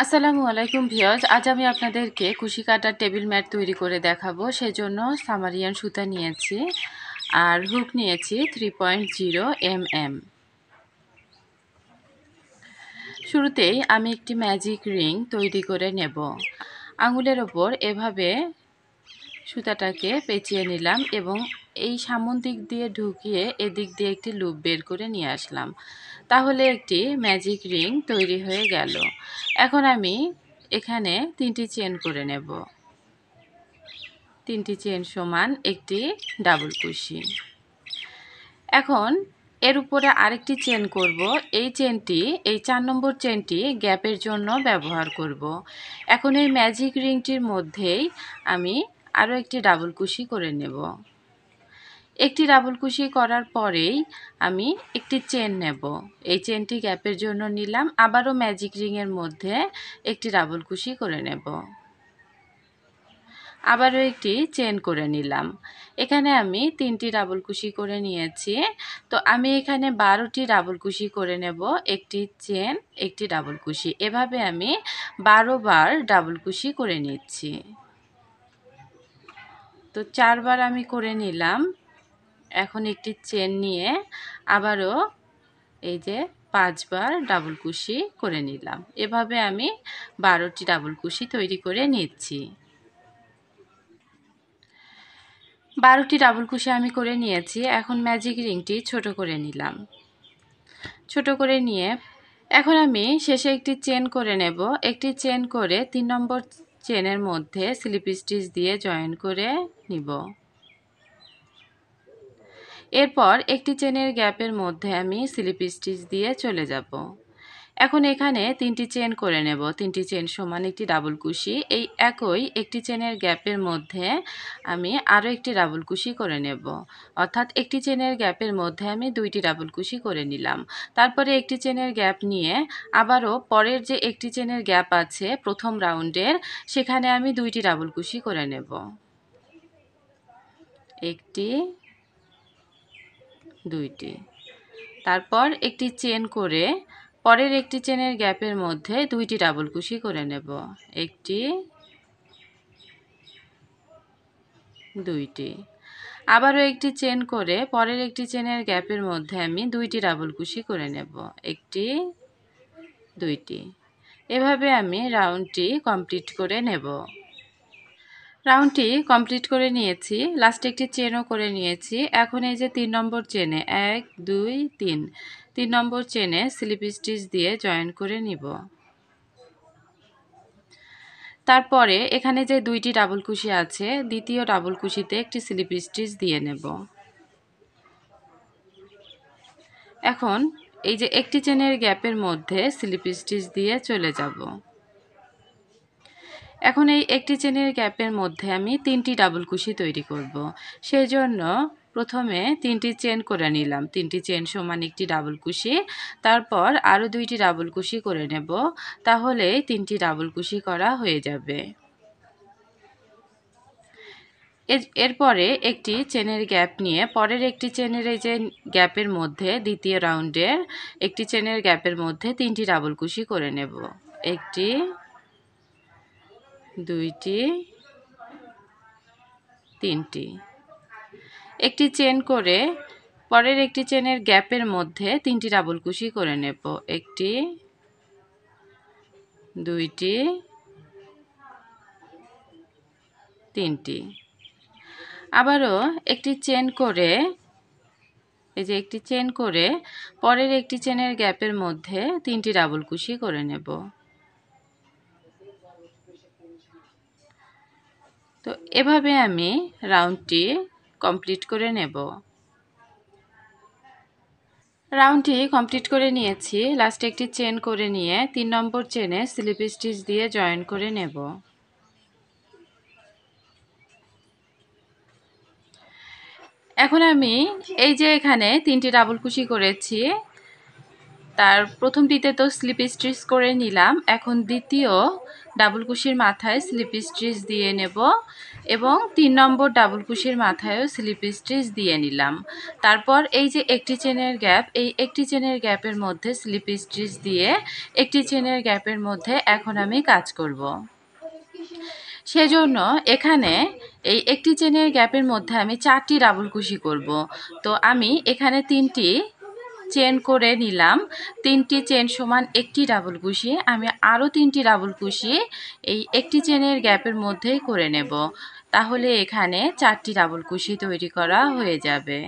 আসসালামু আলাইকুম ভিউয়ার্স, আজ আমি আপনাদেরকে কুশি কাটার টেবিল ম্যাট তৈরি করে দেখাবো। সেজন্য সামারিয়ান সুতা নিয়েছি আর হুক নিয়েছি 3.0 mm। শুরুতেই আমি একটি ম্যাজিক রিং তৈরি করে নেব। আঙুলের ওপর এভাবে সুতাটাকে পেঁচিয়ে নিলাম এবং এই সামন দিক দিয়ে ঢুকিয়ে এদিক দিয়ে একটি লুপ বের করে নিয়ে আসলাম। তাহলে একটি ম্যাজিক রিং তৈরি হয়ে গেল। এখন আমি এখানে 3টি চেন করে নেব। 3টি চেন সমান একটি ডাবল কুশি। এখন এর উপরে আরেকটি চেন করব। এই 4 নম্বর চেনটি গ্যাপের জন্য ব্যবহার করব। এখন এই ম্যাজিক রিংটির মধ্যেই আমি আরও একটি ডাবল কুশি করে নেব। একটি ডাবল কুশি করার পরেই আমি একটি চেন নেব। এই চেনটি গ্যাপের জন্য নিলাম, আবারও ম্যাজিক রিংয়ের মধ্যে একটি ডাবল কুশি করে নেব। আবারও একটি চেন করে নিলাম। এখানে আমি 3টি ডাবল কুশি করে নিয়েছি। তো আমি এখানে 12টি ডাবল কুশি করে নেব। একটি চেন, একটি ডাবল কুশি, এভাবে আমি 12 বার ডাবল কুশি করে নিচ্ছি। তো 4 বার আমি করে নিলাম। এখন একটি চেন নিয়ে আবারও এই যে 5 বার ডাবল কুশি করে নিলাম। এভাবে আমি 12টি ডাবল কুশি তৈরি করে নিচ্ছি। 12টি ডাবল কুশি আমি করে নিয়েছি। এখন ম্যাজিক রিংটি ছোট করে নিলাম। ছোট করে নিয়ে এখন আমি শেষে একটি চেন করে নেব। একটি চেন করে 3 নম্বর চেনের মধ্যে স্লিপ স্টিচ দিয়ে জয়েন করে নিব। এরপর একটি চেনের গ্যাপের মধ্যে আমি স্লিপ স্টিচ দিয়ে চলে যাব। এখন এখানে 3টি চেন করে নেব। 3টি চেন সমান একটি ডাবল কুশি। এই একই একটি চেনের গ্যাপের মধ্যে আমি আরও একটি ডাবল কুশি করে নেব। অর্থাৎ একটি চেনের গ্যাপের মধ্যে আমি 2টি ডাবল কুশি করে নিলাম। তারপরে একটি চেনের গ্যাপ নিয়ে আবারও পরের যে একটি চেনের গ্যাপ আছে প্রথম রাউন্ডের, সেখানে আমি 2টি ডাবল কুশি করে নেব। একটি, 2টি। তারপর একটি চেন করে পরের একটি চেনের গ্যাপের মধ্যে 2টি ডাবল কুশি করে নেব। একটি, 2টি। আবারও একটি চেন করে পরের একটি চেনের গ্যাপের মধ্যে আমি 2টি ডাবল কুশি করে নেব। একটি, 2টি। এভাবে আমি রাউন্ডটি কমপ্লিট করে নেব। রাউন্ডটি কমপ্লিট করে নিয়েছি। লাস্টে একটি চেনও করে নিয়েছি। এখন এই যে 3 নম্বর চেনে 1, 2, 3 নম্বর চেনে স্লিপ স্টিচ দিয়ে জয়েন করে নিব। তারপরে এখানে যে 2টি ডাবল কুশি আছে, দ্বিতীয় ডাবল কুশিতে একটি স্লিপ স্টিচ দিয়ে নেব। এখন এই যে একটি চেনের গ্যাপের মধ্যে স্লিপ স্টিচ দিয়ে চলে যাব। এখন এই একটি চেনের গ্যাপের মধ্যে আমি 3টি ডাবল কুশি তৈরি করব। সেই জন্য প্রথমে 3টি চেন করে নিলাম। 3টি চেন সমান একটি ডাবল কুশি। তারপর আরও 2টি ডাবল কুশি করে নেব। তাহলে 3টি ডাবল কুশি করা হয়ে যাবে। এরপরে একটি চেনের গ্যাপ নিয়ে পরের একটি চেনের এই যে গ্যাপের মধ্যে দ্বিতীয় রাউন্ডের একটি চেনের গ্যাপের মধ্যে 3টি ডাবল কুশি করে নেব। একটি, 2টি, 3টি। একটি চেন করে পরের একটি চেনের গ্যাপের মধ্যে 3টি ডাবল কুশি করে নেব। একটি, 2টি, 3টি। আবারও একটি চেন করে এই যে একটি চেন করে পরের একটি চেনের গ্যাপের মধ্যে 3টি ডাবল কুশি করে নেব। তো এভাবে আমি রাউন্ডটি কমপ্লিট করে নেব। রাউন্ডটি কমপ্লিট করে নিয়েছি। লাস্টে একটি চেন করে নিয়ে 3 নম্বর চেনে স্লিপ স্টিচ দিয়ে জয়েন করে নেব। এখন আমি এই যে এখানে 3টি ডাবল কুশি করেছি, তার প্রথমটিতে তো স্লিপ স্টিচ করে নিলাম। এখন দ্বিতীয় ডাবল কুশির মাথায় স্লিপ স্টিচ দিয়ে নেব এবং 3 নম্বর ডাবল কুশির মাথায়ও স্লিপ স্টিচ দিয়ে নিলাম। তারপর এই যে একটি চেনের গ্যাপ, এই একটি চেনের গ্যাপের মধ্যে স্লিপ স্টিচ দিয়ে একটি চেনের গ্যাপের মধ্যে এখন আমি কাজ করব। সেজন্য এখানে এই একটি চেনের গ্যাপের মধ্যে আমি 4টি ডাবল কুশি করব। তো আমি এখানে 3টি চেন করে নিলাম। 3টি চেন সমান একটি ডাবল কুশি। আমি আরও 3টি ডাবল কুশি এই একটি চেনের গ্যাপের মধ্যেই করে নেব। তাহলে এখানে 4টি ডাবল কুশি তৈরি করা হয়ে যাবে।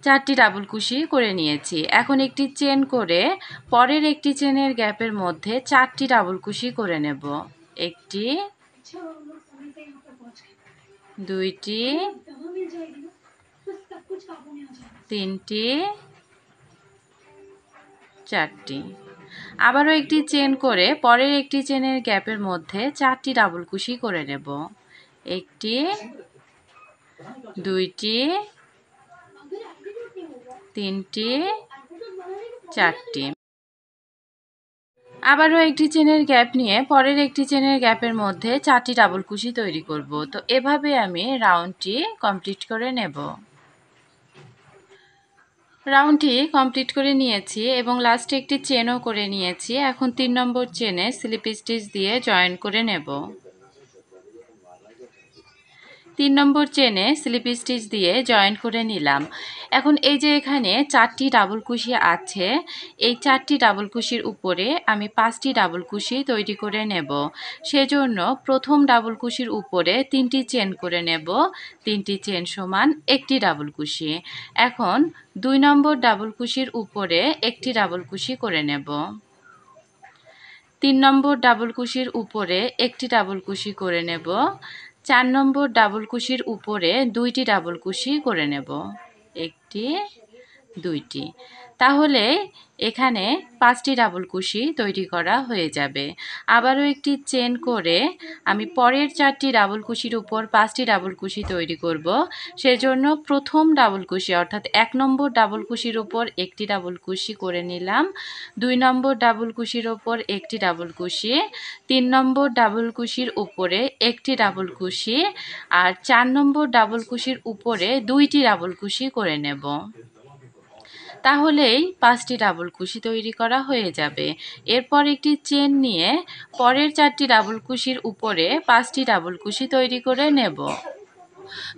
4টি ডাবল কুশি করে নিয়েছি। এখন একটি চেন করে পরের একটি চেনের গ্যাপের মধ্যে 4টি ডাবল কুশি করে নেব। 1টি, 2টি, 3টি, 4টি। আবারও একটি চেন করে পরের একটি চেনের গ্যাপের মধ্যে 4টি ডাবল কুশি করে নেব। 1টি, 2টি, 3টি, 4টি। আবারও একটি চেনের গ্যাপ নিয়ে পরের একটি চেনের গ্যাপের মধ্যে 4টি ডাবল কুশি তৈরি করব। তো এভাবে আমি রাউন্ডটি কমপ্লিট করে নেব। রাউন্ডটি কমপ্লিট করে নিয়েছি এবং লাস্টে একটি চেনও করে নিয়েছি। এখন 3 নম্বর চেনে স্লিপ স্টিচ দিয়ে জয়েন করে নেব। 3 নম্বর চেনে স্লিপ স্টিচ দিয়ে জয়েন করে নিলাম। এখন এই যে এখানে 4টি ডাবল কুশি আছে, এই 4টি ডাবল কুশির উপরে আমি 5টি ডাবল কুশি তৈরি করে নেব। সেজন্য প্রথম ডাবল কুশির উপরে 3টি চেন করে নেব। 3টি চেন সমান একটি ডাবল কুশি। এখন 2 নম্বর ডাবল কুশির উপরে একটি ডাবল কুশি করে নেব। 3 নম্বর ডাবল কুশির উপরে একটি ডাবল কুশি করে নেব। 4 নম্বর ডাবল কুশির উপরে 2টি ডাবল কুশি করে নেব। 1টি, 2টি। তাহলে এখানে 5টি ডাবল কুশি তৈরি করা হয়ে যাবে। আবারও একটি চেন করে আমি পরের 4টি ডাবল কুশির উপর 5টি ডাবল কুশি তৈরি করব। সেজন্য প্রথম ডাবল কুশি অর্থাৎ 1 নম্বর ডাবল কুশির উপর একটি ডাবল কুশি করে নিলাম। 2 নম্বর ডাবল কুশির উপর একটি ডাবল কুশি, 3 নম্বর ডাবল কুশির উপরে একটি ডাবল কুশি আর 4 নম্বর ডাবল কুশির উপরে 2টি ডাবল কুশি করে নেব। তাহলেই 5টি ডাবল কুশি তৈরি করা হয়ে যাবে। এরপর একটি চেন নিয়ে পরের 4টি ডাবল কুশির উপরে 5টি ডাবল কুশি তৈরি করে নেব।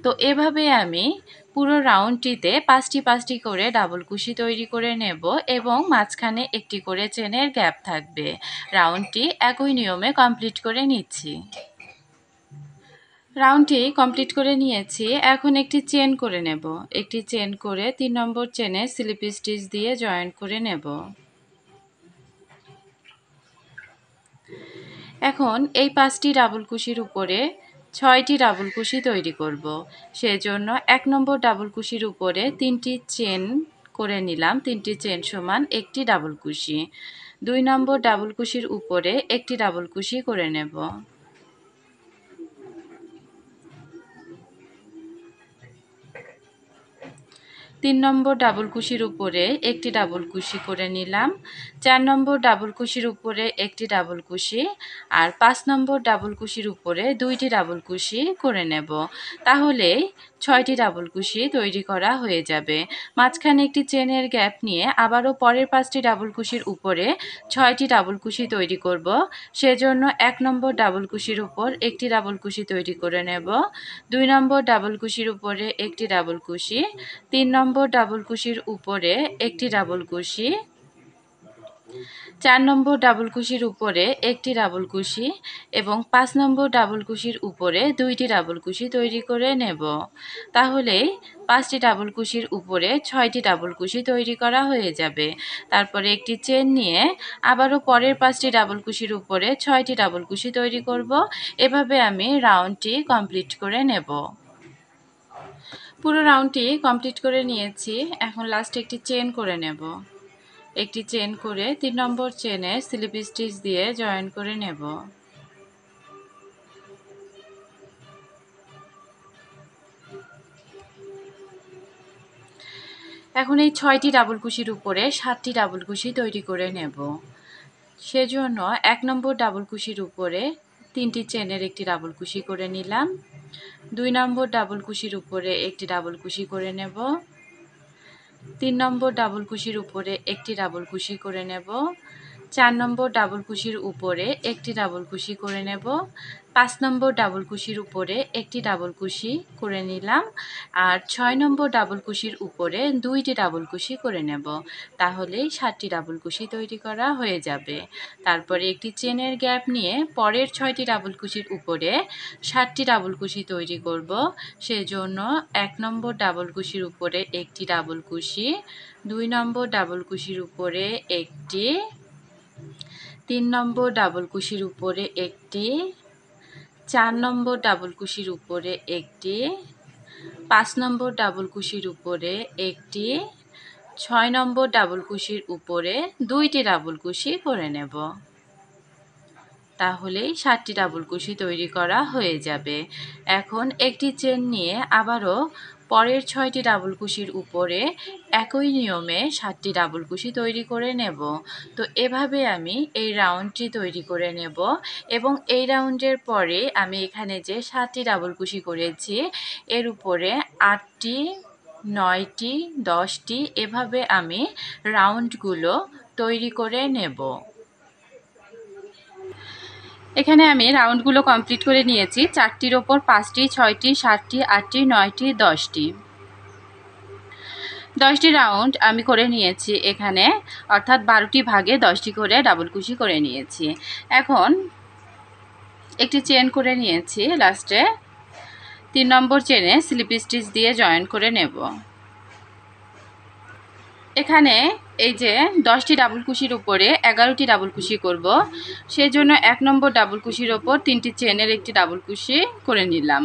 তো এভাবে আমি পুরো রাউন্ডটিতে 5টি করে ডাবল কুশি তৈরি করে নেব এবং মাঝখানে একটি করে চেনের গ্যাপ থাকবে। রাউন্ডটি একই নিয়মে কমপ্লিট করে নিচ্ছি। রাউন্ডটি কমপ্লিট করে নিয়েছি। এখন একটি চেন করে নেব। একটি চেন করে 3 নম্বর চেনে স্লিপ স্টিচ দিয়ে জয়েন করে নেব। এখন এই 5টি ডাবল কুশির উপরে 6টি ডাবল কুশি তৈরি করব। সেজন্য 1 নম্বর ডাবল কুশির উপরে 3টি চেন করে নিলাম। 3টি চেন সমান একটি ডাবল কুশি। 2 নম্বর ডাবল কুশির উপরে একটি ডাবল কুশি করে নেব। 3 নম্বর ডাবল কুশির উপরে একটি ডাবল কুশি করে নিলাম। 4 নম্বর ডাবল কুশির উপরে একটি ডাবল কুশি আর 5 নম্বর ডাবল কুশির উপরে 2টি ডাবল কুশি করে নেব। তাহলে 6টি ডাবল কুশি তৈরি করা হয়ে যাবে। মাঝখানে একটি চেনের গ্যাপ নিয়ে আবারও পরের 5টি ডাবল কুশির উপরে 6টি ডাবল কুশি তৈরি করব। সেজন্য 1 নম্বর ডাবল কুশির উপর একটি ডাবল কুশি তৈরি করে নেব। 2 নম্বর ডাবল কুশির উপরে একটি ডাবল কুশি, 3 নম্বর ডাবল কুশির উপরে একটি ডাবল কুশি, 4 নম্বর ডাবল কুশির উপরে একটি ডাবল কুশি এবং 5 নম্বর ডাবল কুশির উপরে 2টি ডাবল কুশি তৈরি করে নেব। তাহলে 5টি ডাবল কুশির উপরে 6টি ডাবল কুশি তৈরি করা হয়ে যাবে। তারপরে একটি চেন নিয়ে আবারও পরের 5টি ডাবল কুশির উপরে 6টি ডাবল কুশি তৈরি করব। এভাবে আমি রাউন্ডটি কমপ্লিট করে নেব। পুরো রাউন্ডটি কমপ্লিট করে নিয়েছি। এখন লাস্টে একটি চেন করে নেব। একটি চেন করে 3 নম্বর চেনে স্লিপ স্টিচ দিয়ে জয়েন করে নেব। এখন এই 6টি ডাবল কুশির উপরে 7টি ডাবল কুশি তৈরি করে নেব। সেজন্য 1 নম্বর ডাবল কুশির উপরে 3টি চেনের একটি ডাবল কুশি করে নিলাম। 2 নম্বর ডাবল কুশির উপরে একটি ডাবল কুশি করে নেব। 3 নম্বর ডাবল কুশির উপরে একটি ডাবল কুশি করে নেব। 4 নম্বর ডাবল কুশির উপরে একটি ডাবল কুশি করে নেব। 5 নম্বর ডাবল কুশির উপরে একটি ডাবল কুশি করে নিলাম। আর 6 নম্বর ডাবল কুশির উপরে 2টি ডাবল কুশি করে নেব। তাহলেই 7টি ডাবল কুশি তৈরি করা হয়ে যাবে। তারপরে একটি চেনের গ্যাপ নিয়ে পরের 6টি ডাবল কুশির উপরে 7টি ডাবল কুশি তৈরি করব। সেজন্য 1 নম্বর ডাবল কুশির উপরে একটি ডাবল কুশি, 2 নম্বর ডাবল কুশির উপরে একটি, 3 নম্বর ডাবল কুশির উপরে একটি, 4 নম্বর ডাবল কুশির উপরে একটি, 5 নম্বর ডাবল কুশির উপরে একটি, 6 নম্বর ডাবল কুশির উপরে 2টি ডাবল কুশি করে নেব। তাহলেই 7টি ডাবল কুশি তৈরি করা হয়ে যাবে। এখন একটি চেন নিয়ে আবারও পরের 6টি ডাবল কুশির উপরে একই নিয়মে 7টি ডাবল কুশি তৈরি করে নেব। তো এভাবে আমি এই রাউন্ডটি তৈরি করে নেব এবং এই রাউন্ডের পরে আমি এখানে যে 7টি ডাবল কুশি করেছি এর উপরে 8টি, 9টি, 10টি এভাবে আমি রাউন্ডগুলো তৈরি করে নেব। এখানে আমি রাউন্ডগুলো কমপ্লিট করে নিয়েছি। 4টির ওপর 5টি, 6টি, 7টি, 8টি, 9টি, 10টি। 10টি রাউন্ড আমি করে নিয়েছি এখানে, অর্থাৎ 12টি ভাগে 10টি করে ডাবল কুশি করে নিয়েছি। এখন একটি চেন করে নিয়েছি, লাস্টে 3 নম্বর চেনে স্লিপ স্টিচ দিয়ে জয়েন করে নেব। এখানে এই যে 10টি ডাবল কুশির উপরে 11টি ডাবল কুশি করব, সেই জন্য 1 নম্বর ডাবল কুশির ওপর 3টি চেনের একটি ডাবল কুশি করে নিলাম।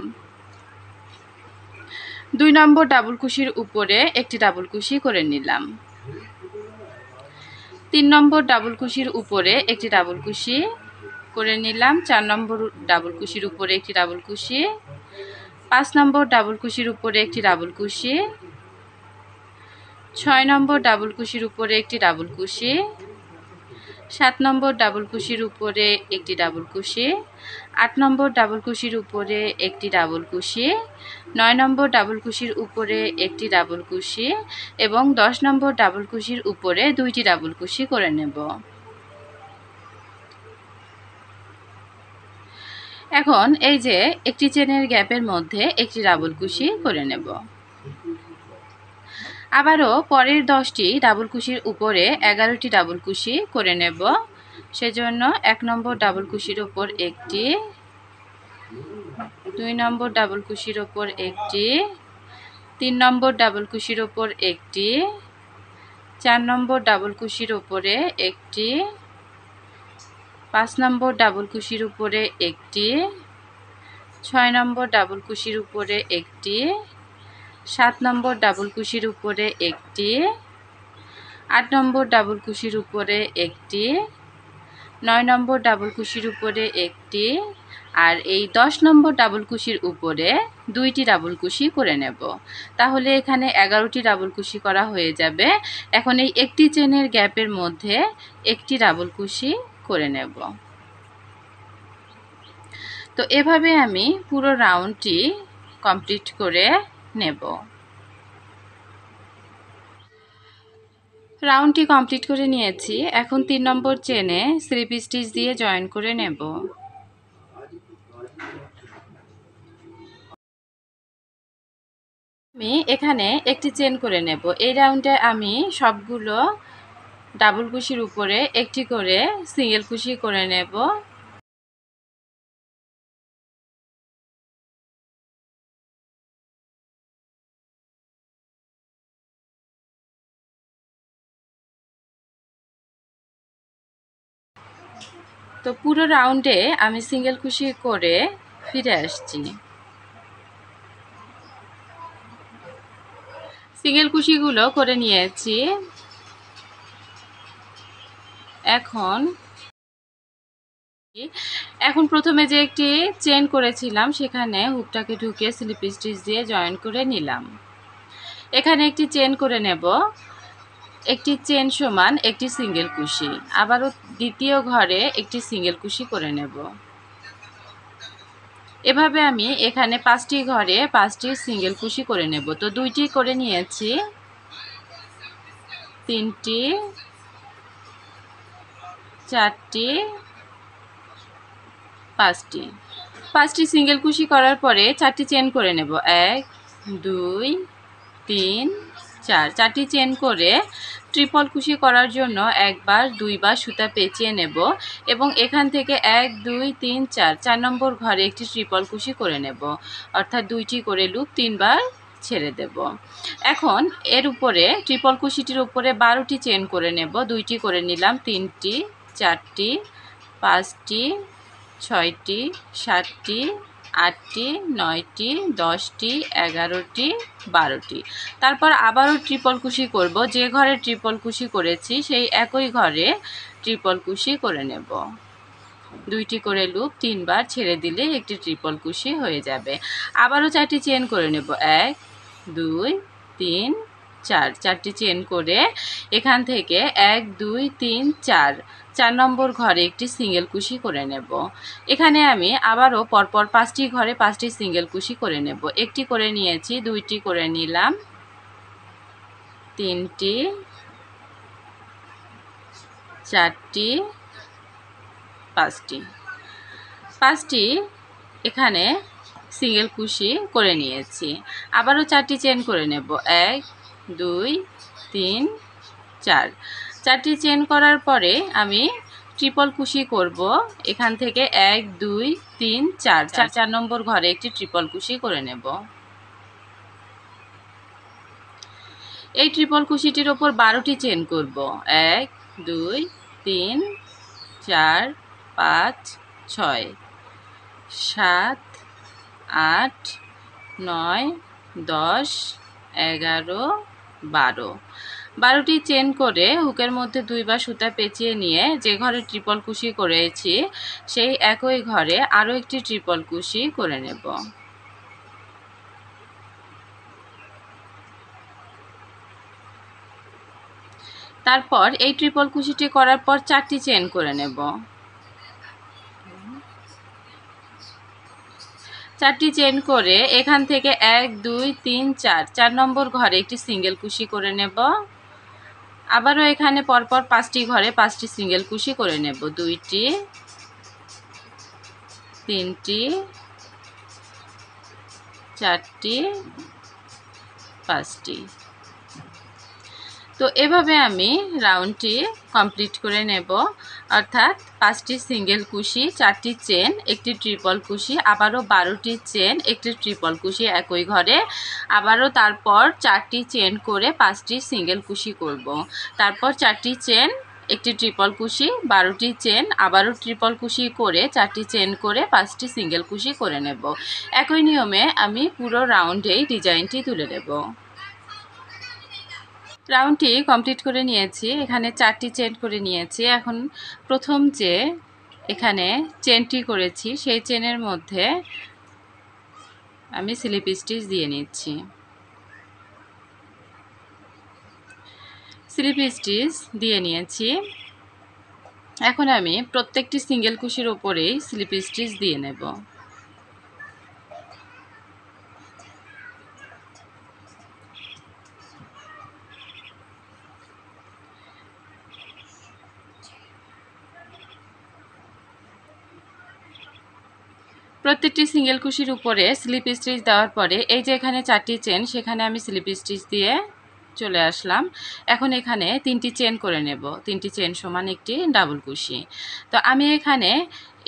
2 নম্বর ডাবল কুশির উপরে একটি ডাবল কুশি করে নিলাম। 3 নম্বর ডাবল কুশির উপরে একটি ডাবল কুশি করে নিলাম। 4 নম্বর ডাবল কুশির উপরে একটি ডাবল কুশি, 5 নম্বর ডাবল কুশির উপরে একটি ডাবল কুশি, 6 নম্বর ডাবল কুশির উপরে একটি ডাবল কুশি, 7 নম্বর ডাবল কুশির উপরে একটি ডাবল কুশি, 8 নম্বর ডাবল কুশির উপরে একটি ডাবল কুশি, 9 নম্বর ডাবল কুশির উপরে একটি ডাবল কুশি এবং 10 নম্বর ডাবল কুশির উপরে 2টি ডাবল কুশি করে নেব। এখন এই যে একটি চেনের গ্যাপের মধ্যে একটি ডাবল কুশি করে নেব। আবারও পরের 10টি ডাবল কুশির উপরে 11টি ডাবল কুশি করে নেব। সেজন্য 1 নম্বর ডাবল কুশির উপর একটি, 2 নম্বর ডাবল কুশির উপর একটি, 3 নম্বর ডাবল কুশির উপর একটি, 4 নম্বর ডাবল কুশির উপরে একটি, 5 নম্বর ডাবল কুশির উপরে একটি, 6 নম্বর ডাবল কুশির উপরে একটি, 7 নম্বর ডাবল কুশির উপরে একটি, 8 নম্বর ডাবল কুশির উপরে একটি, 9 নম্বর ডাবল কুশির উপরে একটি, আর এই 10 নম্বর ডাবল কুশির উপরে 2টি ডাবল কুশি করে নেব। তাহলে এখানে 11টি ডাবল কুশি করা হয়ে যাবে। এখন এই একটি চেনের গ্যাপের মধ্যে একটি ডাবল কুশি করে নেব। তো এভাবে আমি পুরো রাউন্ডটি কমপ্লিট করে নেব। রাউন্ডটি কমপ্লিট করে নিয়েছি। এখন 3 নম্বর চেনে স্লিপ স্টিচ দিয়ে জয়েন করে নেব। আমি এখানে একটি চেন করে নেব। এই রাউন্ডে আমি সবগুলো ডাবল কুশির উপরে একটি করে সিঙ্গেল কুশি করে নেব। তো পুরো রাউন্ডে আমি সিঙ্গেল কুশি করে ফিরে আসছি। সিঙ্গেল কুশিগুলো করে নিয়েছি। এখন প্রথমে যে একটি চেন করেছিলাম সেখানে হুকটাকে ঢুকিয়ে স্লিপ স্টিচ দিয়ে জয়েন করে নিলাম। এখানে একটি চেন করে নেব। একটি চেন সমান একটি সিঙ্গেল কুশি। আবারও দ্বিতীয় ঘরে একটি সিঙ্গেল কুশি করে নেব। এভাবে আমি এখানে 5টি ঘরে 5টি সিঙ্গেল কুশি করে নেব। তো 2টি করে নিয়েছি, 3টি, 4টি, 5টি। 5টি সিঙ্গেল কুশি করার পরে 4টি চেন করে নেব। 1 2 3 4। 4টি চেন করে ট্রিপল কুশি করার জন্য একবার 2বার সুতা পেঁচিয়ে নেব এবং এখান থেকে 1 2 3 4 4 নম্বর ঘরে একটি ট্রিপল কুশি করে নেব, অর্থাৎ 2টি করে লুপ 3বার ছেড়ে দেব। এখন এর উপরে ট্রিপল কুশিটির উপরে 12টি চেন করে নেব। 2টি করে নিলাম, 3টি, 4টি, 5টি, 6টি, 7টি, 8টি, 9টি, 10টি, 11টি, 12টি। তারপর আবারও ট্রিপল কুশি করব। যে ঘরে ট্রিপল কুশি করেছি সেই একই ঘরে ট্রিপল কুশি করে নেব। 2টি করে লুপ 3বার ছেড়ে দিলে একটি ট্রিপল কুশি হয়ে যাবে। আবারও 4টি চেন করে নেব। 1 2 3 4। 4টি চেন করে এখান থেকে 1 2 3 4 4 নম্বর ঘরে একটি সিঙ্গেল কুশি করে নেব। এখানে আমি আবারও পরপর 5টি ঘরে 5টি সিঙ্গেল কুশি করে নেব। একটি করে নিয়েছি, 2টি করে নিলাম, 3টি, 4টি, 5টি। 5টি এখানে সিঙ্গেল কুশি করে নিয়েছি। আবারও 4টি চেন করে নেব। 1 2 3 4। 4টি চেন করার পরে আমি ট্রিপল কুশি করব। এখান থেকে 1 2 3 4 4 নম্বর ঘরে একটি ট্রিপল কুশি করে নেব। এই ট্রিপল কুশিটির ওপর 12টি চেন করব। 1 2 3 4 5 6 7 8 9 10 11 12। 12টি চেন করে হুকের মধ্যে 2বার সুতা পেঁচিয়ে নিয়ে যে ঘরে ট্রিপল কুশি করেছি সেই একই ঘরে আরও একটি ট্রিপল কুশি করে নেব। তারপর এই ট্রিপল কুশিটি করার পর 4টি চেন করে নেব। 4টি চেন করে এখান থেকে 1 2 3 4 4 নম্বর ঘরে একটি সিঙ্গেল কুশি করে নেব। আবারও এখানে পরপর 5টি ঘরে 5টি সিঙ্গেল কুশি করে নেব। 2টি, 3টি, 4টি, 5টি। তো এভাবে আমি রাউন্ডটি কমপ্লিট করে নেব, অর্থাৎ 5টি সিঙ্গেল কুশি, 4টি চেন, একটি ট্রিপল কুশি, আবারও 12টি চেন, একটি ট্রিপল কুশি একই ঘরে, আবারও তারপর 4টি চেন করে 5টি সিঙ্গেল কুশি করব। তারপর 4টি চেন, একটি ট্রিপল কুশি, 12টি চেন, আবারও ট্রিপল কুশি করে 4টি চেন করে 5টি সিঙ্গেল কুশি করে নেব। একই নিয়মে আমি পুরো রাউন্ডেই ডিজাইনটি তুলে নেব। রাউন্ডটি কমপ্লিট করে নিয়েছি। এখানে 4টি চেন করে নিয়েছি। এখন প্রথম যে এখানে চেনটি করেছি সেই চেনের মধ্যে আমি স্লিপ স্টিচ দিয়ে নিচ্ছি। স্লিপ স্টিচ দিয়ে নিয়েছি। এখন আমি প্রত্যেকটি সিঙ্গেল কুশির ওপরেই স্লিপ স্টিচ দিয়ে নেব। প্রত্যেকটি সিঙ্গেল কুশির উপরে স্লিপ স্টিচ দেওয়ার পরে এই যে এখানে 4টি চেন, সেখানে আমি স্লিপ স্টিচ দিয়ে চলে আসলাম। এখন এখানে 3টি চেন করে নেব। 3টি চেন সমান একটি ডাবল কুশি। তো আমি এখানে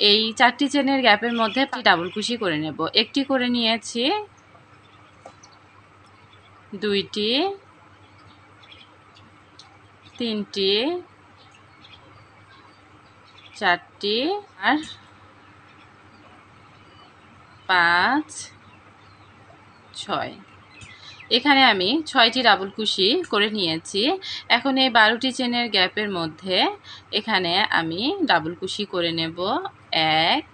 এই 4টি চেনের গ্যাপের মধ্যে ডাবল কুশি করে নেব। একটি করে নিয়েছি, 2টি, 3টি, 4টি আর 5 6। এখানে আমি 6টি ডাবল কুশি করে নিয়েছি। এখন এই 12টি চেনের গ্যাপের মধ্যে এখানে আমি ডাবল কুশি করে নেব। 1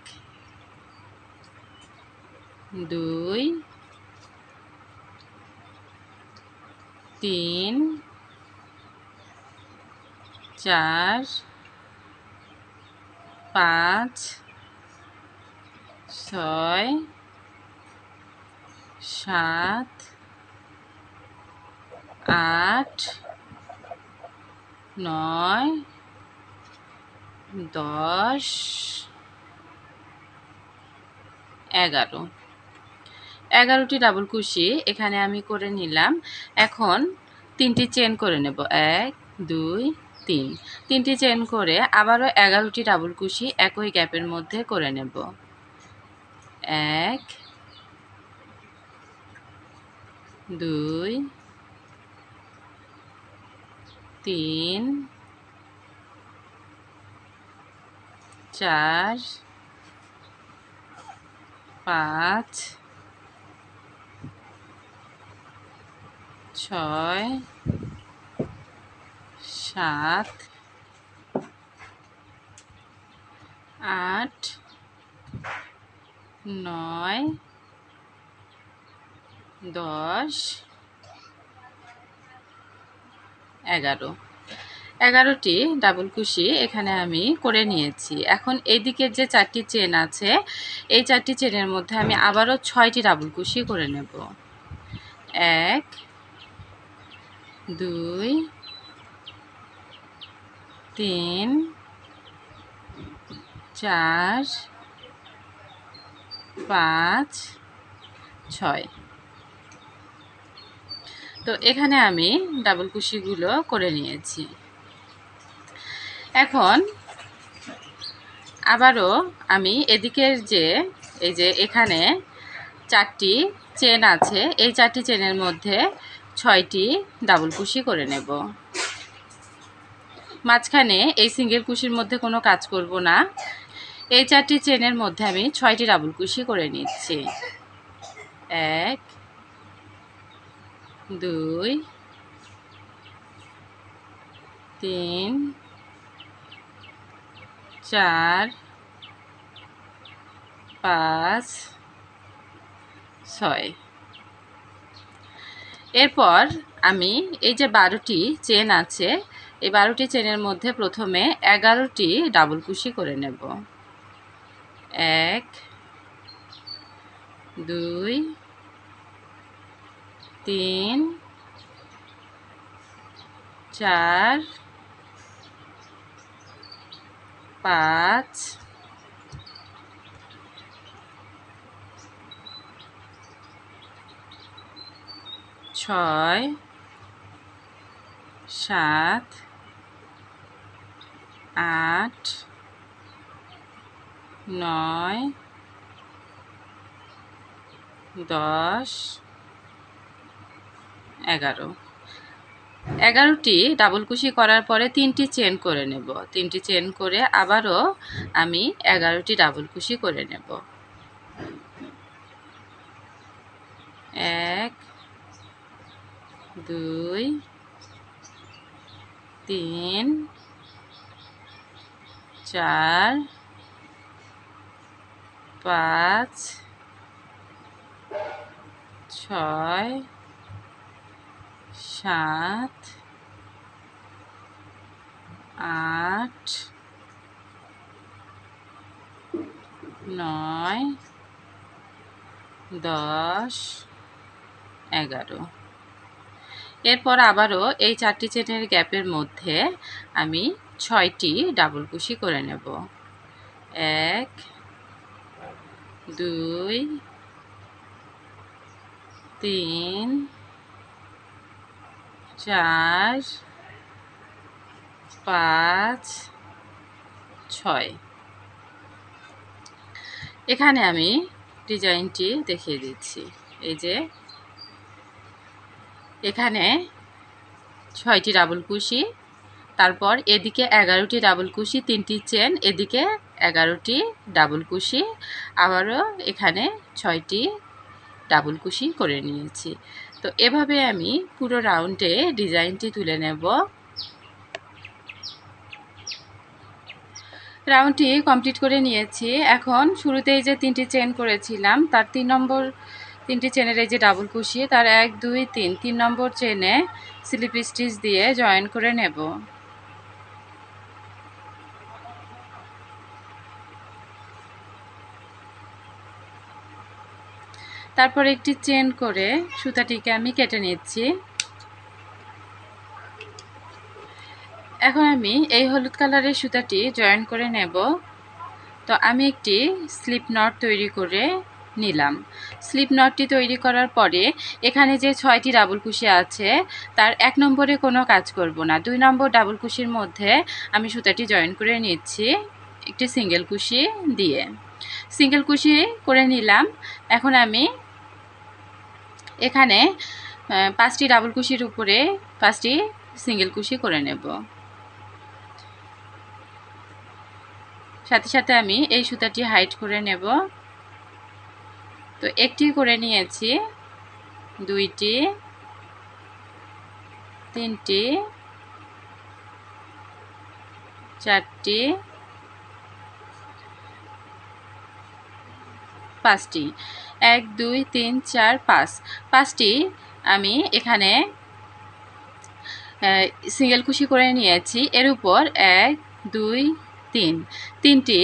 2 3 4 5 6 7 8 9 10 11 11টি ডাবল কুশি এখানে আমি করে নিলাম। এখন 3টি চেন করে নেব, 1 2 3। 3টি চেন করে আবারও 11টি ডাবল কুশি একই গ্যাপের মধ্যে করে নেব, 1 2 3 4 5 6 7 8 9 10 11। 11টি ডাবল কুশি এখানে আমি করে নিয়েছি। এখন এইদিকে যে 4টি চেন আছে এই 4টি চেনের মধ্যে আমি আবারও 6টি ডাবল কুশি করে নেব, 1 2 3 4 5 6। তো এখানে আমি ডাবল কুশিগুলো করে নিয়েছি। এখন আবারও আমি এদিকের এই যে এখানে 4টি চেন আছে এই 4টি চেনের মধ্যে 6টি ডাবল কুশি করে নেব। মাঝখানে এই সিঙ্গেল কুশির মধ্যে কোনো কাজ করব না। এই 4টি চেনের মধ্যে আমি 6টি ডাবল কুশি করে নিচ্ছি, 1 2 3 4 5 6। এরপর আমি এই যে 12টি চেন আছে এই 12টি চেনের মধ্যে প্রথমে 11টি ডাবল কুশি করে নেব, 1 2 3 4 5 6 7 8 9 10 11। 11টি ডাবল কুশি করার পরে 3টি চেন করে নেব, 3টি চেন করে আবারও আমি 11টি ডাবল কুশি করে নেব, 1 2 3 4 5 6 7 8 9 10 11। এরপর আবারও এই 4টি চেনের গ্যাপের মধ্যে আমি 6টি ডাবল কুশি করে নেব, 1 2 3 4 5 6। এখানে আমি ডিজাইনটি দেখিয়ে দিচ্ছি। এই যে এখানে 6টি ডাবল কুশি, তারপর এদিকে 11টি ডাবল কুশি, 3টি চেন, এদিকে 11টি ডাবল কুশি, আবারও এখানে 6টি ডাবল কুশি করে নিয়েছি। তো এভাবে আমি পুরো রাউন্ডে ডিজাইনটি তুলে নেব। রাউন্ডটি কমপ্লিট করে নিয়েছি। এখন শুরুতেই যে 3টি চেন করেছিলাম তার 3টি চেনের এই যে ডাবল কুশি তার 1 2 3 নম্বর চেনে স্লিপ স্টিচ দিয়ে জয়েন করে নেব। তারপর একটি চেন করে সুতাটিকে আমি কেটে নিচ্ছি। এখন আমি এই হলুদ কালারের সুতাটি জয়েন করে নেব। তো আমি একটি স্লিপ নট তৈরি করে নিলাম। স্লিপ নটটি তৈরি করার পরে এখানে যে 6টি ডাবল কুশি আছে তার 1 নম্বরে কোনো কাজ করব না। 2 নম্বর ডাবল কুশির মধ্যে আমি সুতাটি জয়েন করে নিচ্ছি একটি সিঙ্গেল কুশি দিয়ে। সিঙ্গেল কুশি করে নিলাম। এখন আমি এখানে 5টি ডাবল কুশির উপরে 5টি সিঙ্গেল কুশি করে নেব। সাথে সাথে আমি এই সুতাটি হাইট করে নেব। তো একটি করে নিয়েছি, 2টি, 3টি, 4টি, 5টি, 1 2 3 4 5, 5টি আমি এখানে সিঙ্গেল কুশি করে নিয়েছি। এর উপর 1 2 3, 3টি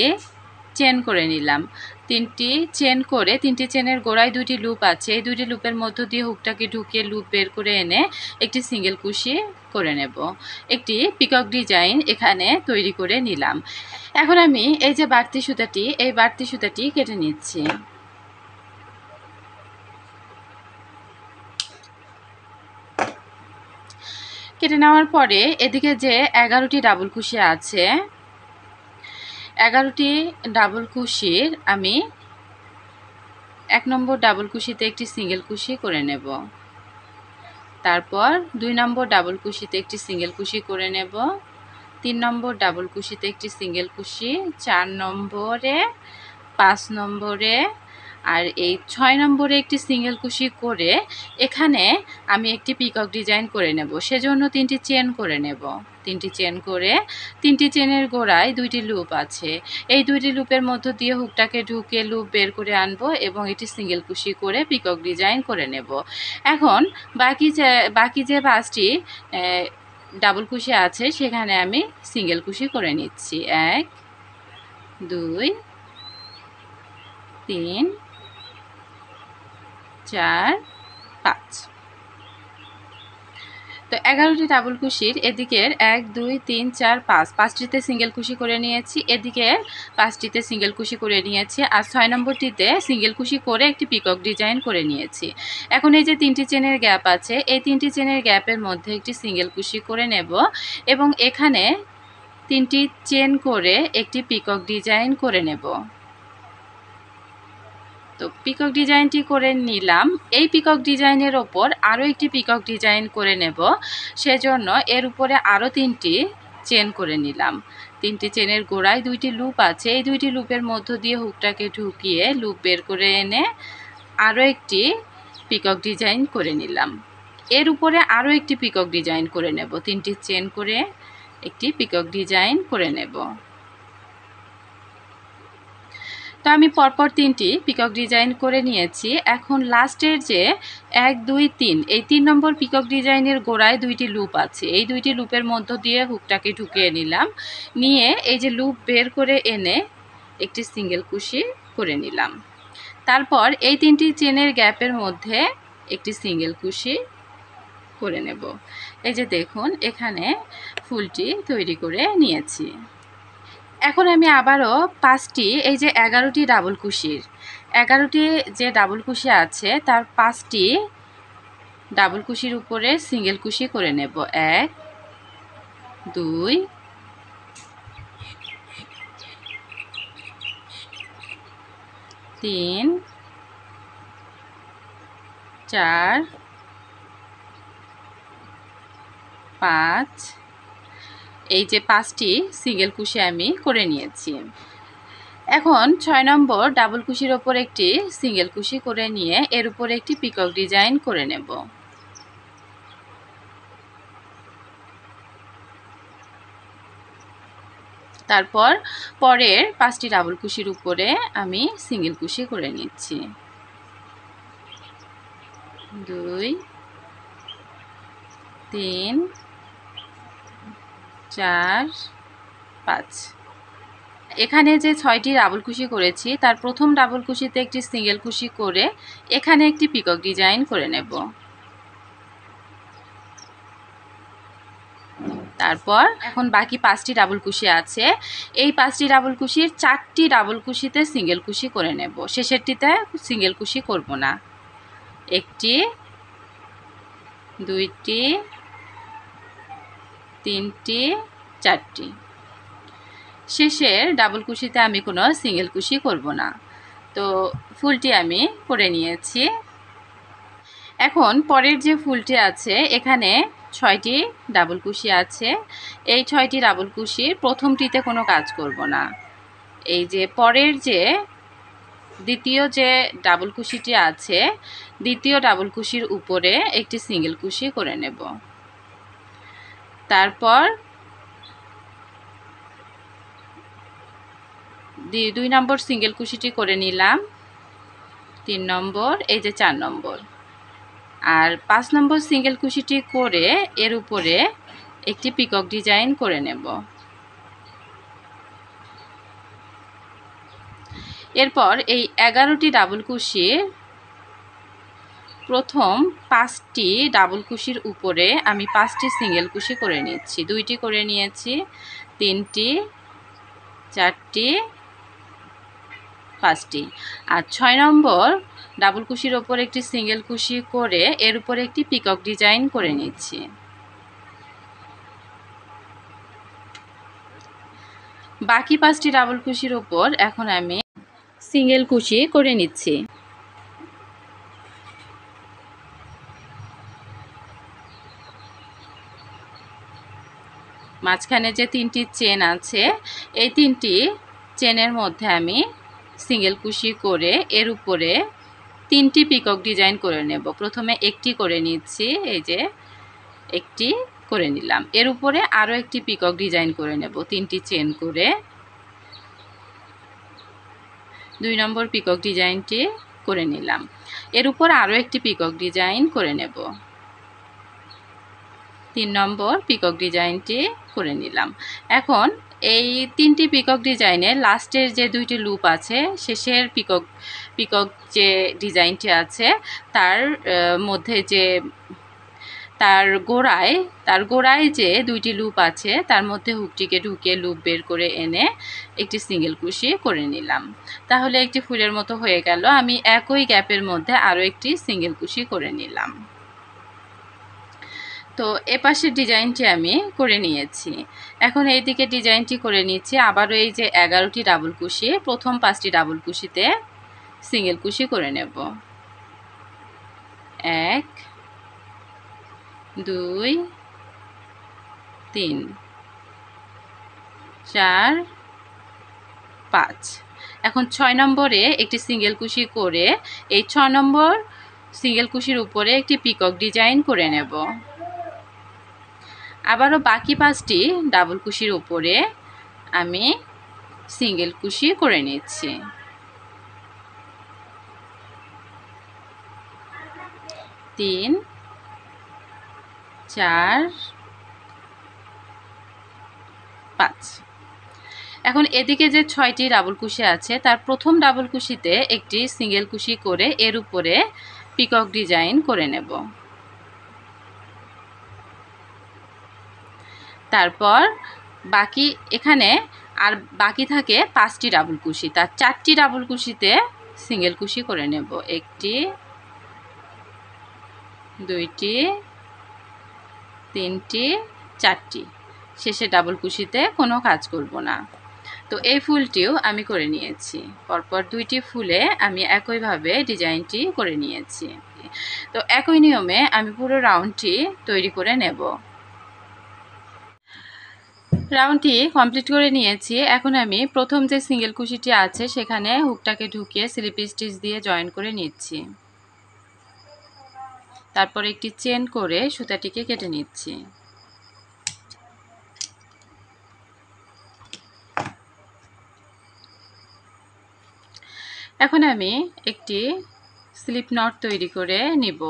চেন করে নিলাম। 3টি চেন করে 3টি চেনের গোড়ায় 2টি লুপ আছে, এই 2টি লুপের মধ্য দিয়ে হুকটাকে ঢুকিয়ে লুপ বের করে এনে একটি সিঙ্গেল কুশি করে নেব। একটি পিকক ডিজাইন এখানে তৈরি করে নিলাম। এখন আমি এই যে বাড়তি সুতাটি, এই বাড়তি সুতাটি কেটে নিচ্ছি। কেটে নেওয়ার পরে এদিকে যে 11টি ডাবল কুশি আছে, 11টি ডাবল কুশির আমি 1 নম্বর ডাবল কুশিতে একটি সিঙ্গেল কুশি করে নেব। তারপর 2 নম্বর ডাবল কুশিতে একটি সিঙ্গেল কুশি করে নেব। 3 নম্বর ডাবল কুশিতে একটি সিঙ্গেল কুশি, 4 নম্বরে, 5 নম্বরে আর এই 6 নম্বরে একটি সিঙ্গেল কুশি করে এখানে আমি একটি পিকক ডিজাইন করে নেব। সেজন্য 3টি চেন করে নেব। 3টি চেন করে 3টি চেনের গোড়ায় 2টি লুপ আছে, এই 2টি লুপের মধ্য দিয়ে হুকটাকে ঢুকিয়ে লুপ বের করে আনবো এবং এটি সিঙ্গেল কুশি করে পিকক ডিজাইন করে নেব। এখন বাকি যে 5টি ডাবল কুশি আছে সেখানে আমি সিঙ্গেল কুশি করে নিচ্ছি। 1 2 3 4 5। তো 11টি ডাবল কুশির এদিকের 1 2 3 4 5, 5টিতে সিঙ্গেল কুশি করে নিয়েছি, এদিকে 5টিতে সিঙ্গেল কুশি করে নিয়েছি আর 6 নম্বরটিতে সিঙ্গেল কুশি করে একটি পিকক ডিজাইন করে নিয়েছি। এখন এই যে 3টি চেনের গ্যাপ আছে, এই 3টি চেনের গ্যাপের মধ্যে একটি সিঙ্গেল কুশি করে নেব এবং এখানে 3টি চেন করে একটি পিকক ডিজাইন করে নেব। তো পিকক ডিজাইনটি করে নিলাম। এই পিকক ডিজাইনের ওপর আরও একটি পিকক ডিজাইন করে নেব, সেজন্য এর উপরে আরও 3টি চেন করে নিলাম। 3টি চেনের গোড়ায় 2টি লুপ আছে, এই 2টি লুপের মধ্য দিয়ে হুকটাকে ঢুকিয়ে লুপ বের করে এনে আরও একটি পিকক ডিজাইন করে নিলাম। এর উপরে আরও একটি পিকক ডিজাইন করে নেব। 3টি চেন করে একটি পিকক ডিজাইন করে নেব। তো আমি পরপর 3টি পিকক ডিজাইন করে নিয়েছি। এখন লাস্টের যে 1 2 3, এই 3 নম্বর পিকক ডিজাইনের গোড়ায় 2টি লুপ আছে, এই 2টি লুপের মধ্য দিয়ে হুকটাকে ঢুকিয়ে নিলাম। নিয়ে এই যে লুপ বের করে এনে একটি সিঙ্গেল কুশি করে নিলাম। তারপর এই 3টি চেনের গ্যাপের মধ্যে একটি সিঙ্গেল কুশি করে নেব। এই যে দেখুন এখানে ফুলটি তৈরি করে নিয়েছি। এখন আমি আবারও 5টি, এই যে 11টি ডাবল কুশির, 11টি যে ডাবল কুশি আছে তার 5টি ডাবল কুশির উপরে সিঙ্গেল কুশি করে নেব। 1 2 3 4 5, এই যে 5টি সিঙ্গেল কুশি আমি করে নিয়েছি। এখন 6 নম্বর ডাবল কুশির ওপর একটি সিঙ্গেল কুশি করে নিয়ে এর উপরে একটি পিকক ডিজাইন করে নেব। তারপর পরের 5টি ডাবল কুশির উপরে আমি সিঙ্গেল কুশি করে নিচ্ছি। 2 3 4 5, এখানে যে 6টি ডাবল কুশি করেছি তার প্রথম ডাবল কুশিতে একটি সিঙ্গেল কুশি করে এখানে একটি পিকক ডিজাইন করে নেব। তারপর এখন বাকি 5টি ডাবল কুশি আছে, এই 5টি ডাবল কুশির 4টি ডাবল কুশিতে সিঙ্গেল কুশি করে নেব, শেষেরটিতে সিঙ্গেল কুশি করব না। 1টি 2টি 3টি 4টি, শেষের ডাবল কুশিতে আমি কোনো সিঙ্গেল কুশি করব না। তো ফুলটি আমি করে নিয়েছি। এখন পরের যে ফুলটি আছে এখানে 6টি ডাবল কুশি আছে, এই 6টি ডাবল কুশির প্রথমটিতে কোনো কাজ করব না। এই যে পরের যে দ্বিতীয় যে ডাবল কুশিটি আছে, দ্বিতীয় ডাবল কুশির উপরে একটি সিঙ্গেল কুশি করে নেব। তারপর 2 নম্বর সিঙ্গেল কুশিটি করে নিলাম, 3 নম্বর, এই যে 4 নম্বর, আর 5 নম্বর সিঙ্গেল কুশিটি করে এর উপরে একটি পিকক ডিজাইন করে নেব। এরপর এই 11টি ডাবল কুশির প্রথম 5টি ডাবল কুশির উপরে আমি 5টি সিঙ্গেল কুশি করে নিচ্ছি। 2টি করে নিয়েছি, 3টি 4টি 5টি, আর 6 নম্বর ডাবল কুশির ওপর একটি সিঙ্গেল কুশি করে এর উপরে একটি পিকক ডিজাইন করে নিচ্ছি। বাকি 5টি ডাবল কুশির ওপর এখন আমি সিঙ্গেল কুশি করে নিচ্ছি। মাঝখানে যে 3টি চেন আছে এই 3টি চেনের মধ্যে আমি সিঙ্গেল কুশি করে এর উপরে 3টি পিকক ডিজাইন করে নেব। প্রথমে একটি করে নিচ্ছি, এই যে একটি করে নিলাম, এর উপরে আরও একটি পিকক ডিজাইন করে নেব 3টি চেন করে। 2 নম্বর পিকক ডিজাইনটি করে নিলাম, এর উপর আরও একটি পিকক ডিজাইন করে নেব। 3 নম্বর পিকক ডিজাইনটি করে নিলাম। এখন এই 3টি পিকক ডিজাইনের লাস্টের যে 2টি লুপ আছে, শেষের পিকক যে ডিজাইনটি আছে তার মধ্যে যে তার গোড়ায় যে 2টি লুপ আছে তার মধ্যে হুকটিকে ঢুকিয়ে লুপ বের করে এনে একটি সিঙ্গেল কুশি করে নিলাম। তাহলে একটি ফুলের মতো হয়ে গেল। আমি একই গ্যাপের মধ্যে আরও একটি সিঙ্গেল কুশি করে নিলাম। তো এপাশের ডিজাইনটি আমি করে নিয়েছি। এখন এই দিকে ডিজাইনটি করে নিচ্ছি। আবারও এই যে 11টি ডাবল কুশি, প্রথম 5টি ডাবল কুশিতে সিঙ্গেল কুশি করে নেব। 1 2 3 4 5। এখন 6 নম্বরে একটি সিঙ্গেল কুশি করে এই 6 নম্বর সিঙ্গেল কুশির উপরে একটি পিকক ডিজাইন করে নেব। আবারও বাকি 5টি ডাবল কুশির উপরে আমি সিঙ্গেল কুশি করে নিচ্ছি। 3 4 5। এখন এদিকে যে 6টি ডাবল কুশি আছে তার প্রথম ডাবল কুশিতে একটি সিঙ্গেল কুশি করে এর উপরে পিকক ডিজাইন করে নেব। তারপর এখানে আর বাকি থাকে 5টি ডাবল কুশি, তার 4টি ডাবল কুশিতে সিঙ্গেল কুশি করে নেব। 1টি 2টি 3টি 4টি, শেষে ডাবল কুশিতে কোনো কাজ করব না। তো এই ফুলটিও আমি করে নিয়েছি। পরপর 2টি ফুলে আমি একইভাবে ডিজাইনটি করে নিয়েছি। তো একই নিয়মে আমি পুরো রাউন্ডটি তৈরি করে নেব। রাউন্ডটি কমপ্লিট করে নিয়েছি। এখন আমি প্রথম যে সিঙ্গেল কুশিটি আছে সেখানে হুকটাকে ঢুকিয়ে স্লিপ স্টিচ দিয়ে জয়েন করে নিচ্ছি। তারপর একটি চেন করে সুতাটিকে কেটে নিচ্ছি। এখন আমি একটি স্লিপ নট তৈরি করে নিব।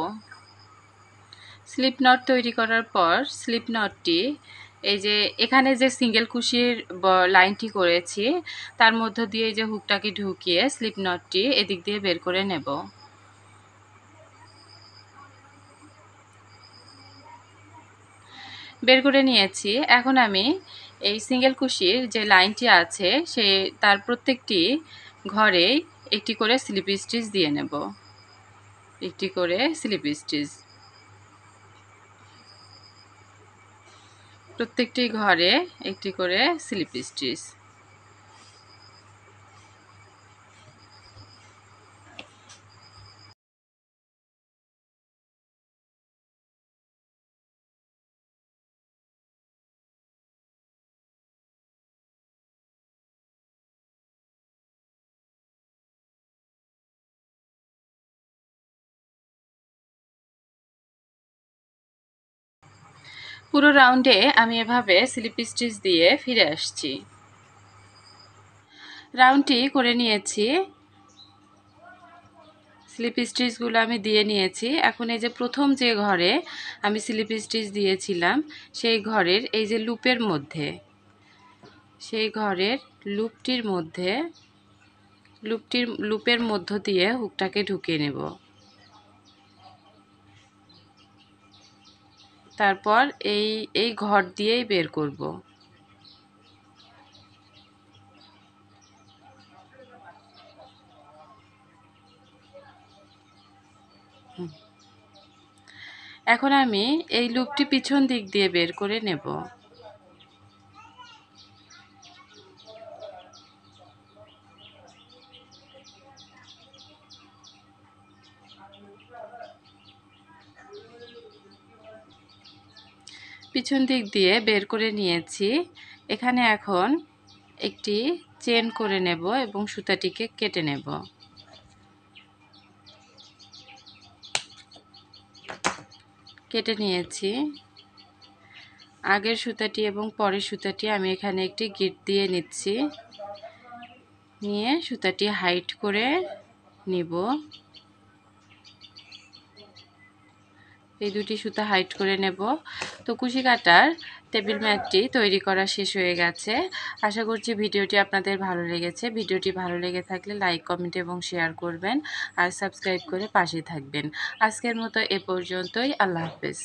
স্লিপ নট তৈরি করার পর স্লিপ নটটি এই যে এখানে যে সিঙ্গেল কুশির লাইনটি করেছি তার মধ্য দিয়ে এই যে হুকটাকে ঢুকিয়ে স্লিপ নটটি এদিক দিয়ে বের করে নেব। বের করে নিয়েছি। এখন আমি এই সিঙ্গেল কুশির যে লাইনটি আছে তার প্রত্যেকটি ঘরে একটি করে স্লিপ স্টিচ দিয়ে নেব। একটি করে স্লিপ স্টিচ প্রত্যেকটি ঘরে একটি করে স্লিপ স্টিচ। পুরো রাউন্ডে আমি এভাবে স্লিপ স্টিচ দিয়ে ফিরে আসছি। রাউন্ডটি করে নিয়েছি, স্লিপ স্টিচগুলো আমি দিয়ে নিয়েছি। এখন এই যে প্রথম যে ঘরে আমি স্লিপ স্টিচ দিয়েছিলাম সেই ঘরের এই যে লুপের মধ্যে, সেই ঘরের লুপের মধ্য দিয়ে হুকটাকে ঢুকিয়ে নেব। তারপর এই ঘর দিয়েই বের করব। এখন আমি এই লুপটি পিছন দিক দিয়ে বের করে নেব। পিছন দিক দিয়ে বের করে নিয়েছি। এখানে এখন একটি চেন করে নেব এবং সুতাটিকে কেটে নেব। কেটে নিয়েছি। আগের সুতাটি এবং পরের সুতাটি আমি এখানে একটি গিট দিয়ে নিচ্ছি, নিয়ে সুতাটি হাইট করে নিব। এই দুটি সুতা হাইট করে নেব। তো কুশি কাটার টেবিল ম্যাটটি তৈরি করা শেষ হয়ে গেছে। আশা করছি ভিডিওটি আপনাদের ভালো লেগেছে। ভিডিওটি ভালো লেগে থাকলে লাইক, কমেন্ট এবং শেয়ার করবেন আর সাবস্ক্রাইব করে পাশে থাকবেন। আজকের মতো এ পর্যন্তই। আল্লাহ হাফেজ।